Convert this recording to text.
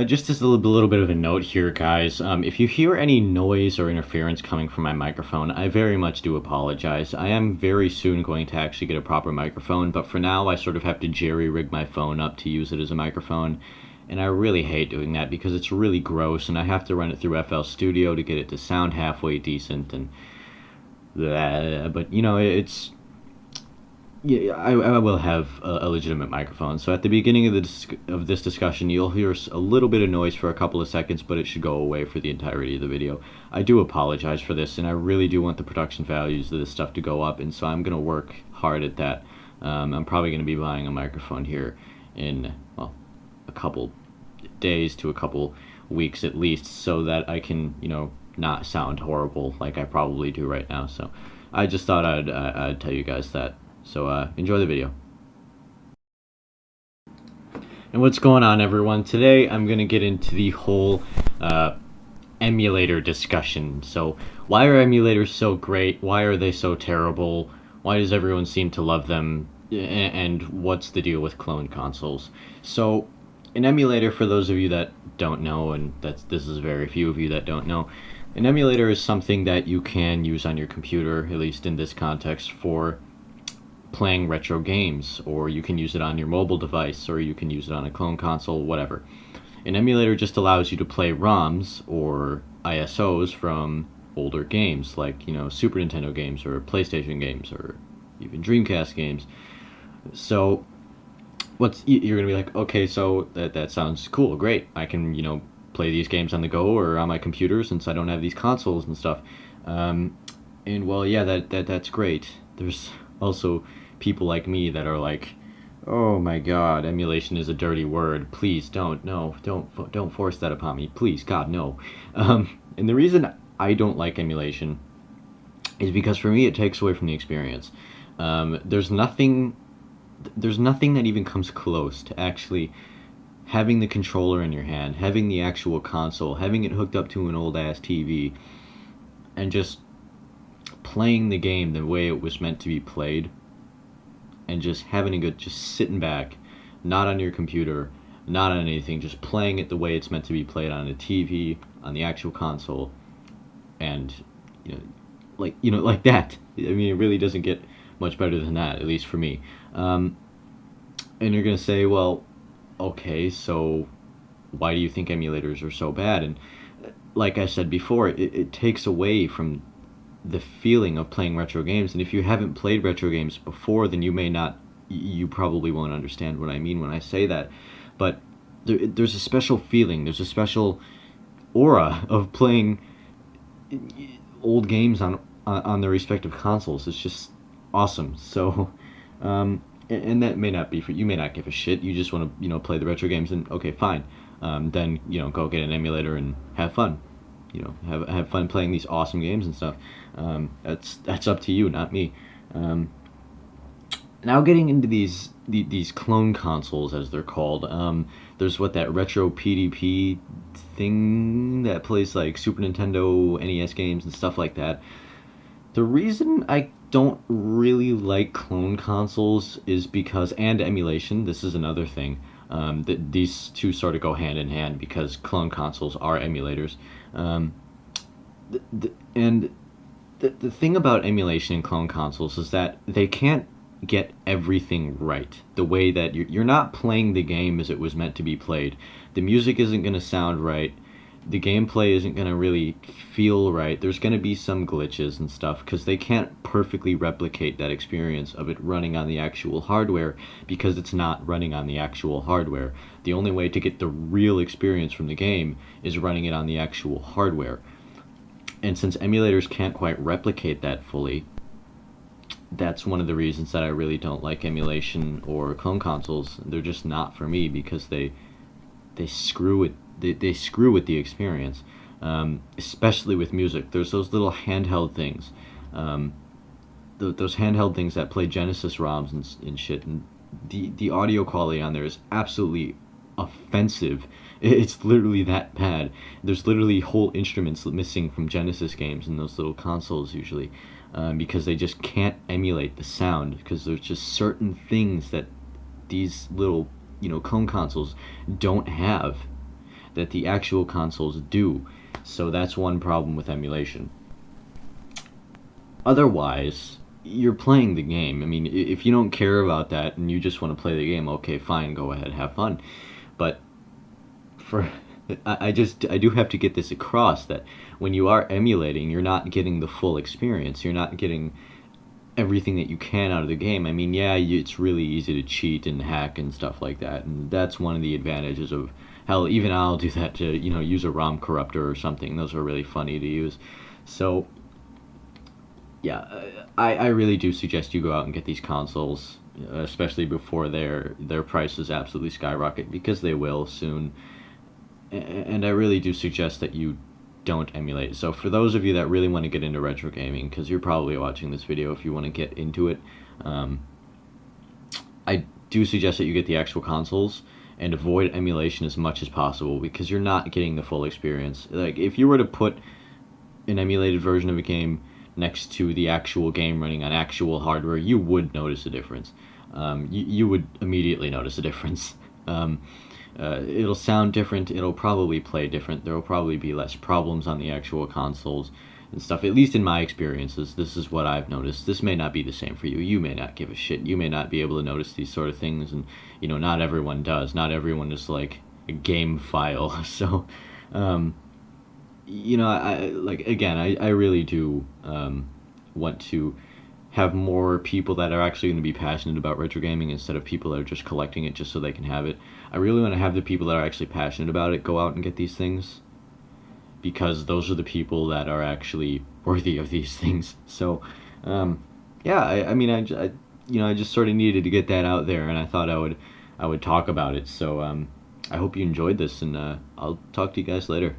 Just as a little bit of a note here, guys. If you hear any noise or interference coming from my microphone, I very much do apologize. I am very soon going to actually get a proper microphone, but for now I sort of have to jerry-rig my phone up to use it as a microphone, and I really hate doing that because it's really gross, and I have to run it through FL Studio to get it to sound halfway decent, and but it's yeah, I will have a legitimate microphone. So at the beginning of this discussion, you'll hear a little bit of noise for a couple of seconds, but it should go away for the entirety of the video. I do apologize for this, and I really do want the production values of this stuff to go up, and so I'm going to work hard at that. I'm probably going to be buying a microphone here in, well, a couple days to a couple weeks at least, so that I can, not sound horrible like I probably do right now. So I just thought I'd tell you guys that. So enjoy the video. And what's going on, everyone? Today I'm going to get into the whole emulator discussion. So why are emulators so great? Why are they so terrible? Why does everyone seem to love them? And what's the deal with clone consoles? So an emulator, for those of you that don't know, and this is very few of you that don't know, an emulator is something that you can use on your computer, at least in this context, for playing retro games, or you can use it on your mobile device, or you can use it on a clone console, whatever. An emulator just allows you to play ROMs or ISOs from older games, like, Super Nintendo games, or PlayStation games, or even Dreamcast games. So you're gonna be like, okay, so that sounds cool, great. I can, play these games on the go or on my computer since I don't have these consoles and stuff. And well, yeah, that's great. There's also people like me that are like, oh my god, emulation is a dirty word. Please don't force that upon me. Please, God, no. And the reason I don't like emulation is because for me it takes away from the experience. There's nothing that even comes close to actually having the controller in your hand, having the actual console, having it hooked up to an old ass TV, and just playing the game the way it was meant to be played, and just having a good, just sitting back, not on your computer, not on anything, just playing it the way it's meant to be played on a TV, on the actual console, and like that. I mean, it really doesn't get much better than that, at least for me. And you're gonna say, well, okay, so why do you think emulators are so bad? And like I said before, it takes away from the feeling of playing retro games. And if you haven't played retro games before, then you probably won't understand what I mean when I say that. But there's a special feeling, there's a special aura of playing old games on their respective consoles. It's just awesome. So and that may not be for you, may not give a shit, you just want to play the retro games, and okay, fine. Then go get an emulator and have fun. Have fun playing these awesome games and stuff. That's up to you, not me. Now getting into these clone consoles, as they're called. There's that retro PDP thing that plays like Super Nintendo, NES games and stuff like that. The reason I don't really like clone consoles is because, and emulation, this is another thing. These two sort of go hand in hand because clone consoles are emulators. And the thing about emulation and clone consoles is that they can't get everything right. The way that you're not playing the game as it was meant to be played. The music isn't going to sound right. The gameplay isn't going to really feel right. There's going to be some glitches and stuff because they can't perfectly replicate that experience of it running on the actual hardware, because it's not running on the actual hardware. The only way to get the real experience from the game is running it on the actual hardware. And since emulators can't quite replicate that fully, that's one of the reasons that I really don't like emulation or clone consoles. They're just not for me because they screw with they screw with the experience, especially with music. There's those little handheld things, those handheld things that play Genesis ROMs and shit, and the audio quality on there is absolutely offensive. It's literally that bad. There's literally whole instruments missing from Genesis games in those little consoles usually, because they just can't emulate the sound, because there's just certain things that these little clone consoles don't have. that the actual consoles do. So that's one problem with emulation. Otherwise, you're playing the game. I mean, if you don't care about that and you just want to play the game, okay, fine, go ahead, have fun. But for I do have to get this across that when you are emulating, you're not getting the full experience. You're not getting everything that you can out of the game. I mean, yeah, it's really easy to cheat and hack and stuff like that, and that's one of the advantages of, hell, even I'll do that to, use a ROM corruptor or something. Those are really funny to use. So yeah, I really do suggest you go out and get these consoles, especially before their prices absolutely skyrocket, because they will soon. And I really do suggest that you don't emulate. So for those of you that really want to get into retro gaming, because you're probably watching this video if you want to get into it, I do suggest that you get the actual consoles and avoid emulation as much as possible, because you're not getting the full experience. Like, if you were to put an emulated version of a game next to the actual game running on actual hardware, you would notice a difference. You would immediately notice a difference. It'll sound different, it'll probably play different, there will probably be less problems on the actual consoles and stuff. At least in my experiences, this is what I've noticed. This may not be the same for you. You may not give a shit. You may not be able to notice these sort of things, and, not everyone does. Not everyone is like a game file. So, I really do want to have more people that are actually going to be passionate about retro gaming instead of people that are just collecting it just so they can have it. I really want to have the people that are actually passionate about it go out and get these things, because those are the people that are actually worthy of these things. So, yeah, I just sort of needed to get that out there, and I thought I would talk about it. So, I hope you enjoyed this, and I'll talk to you guys later.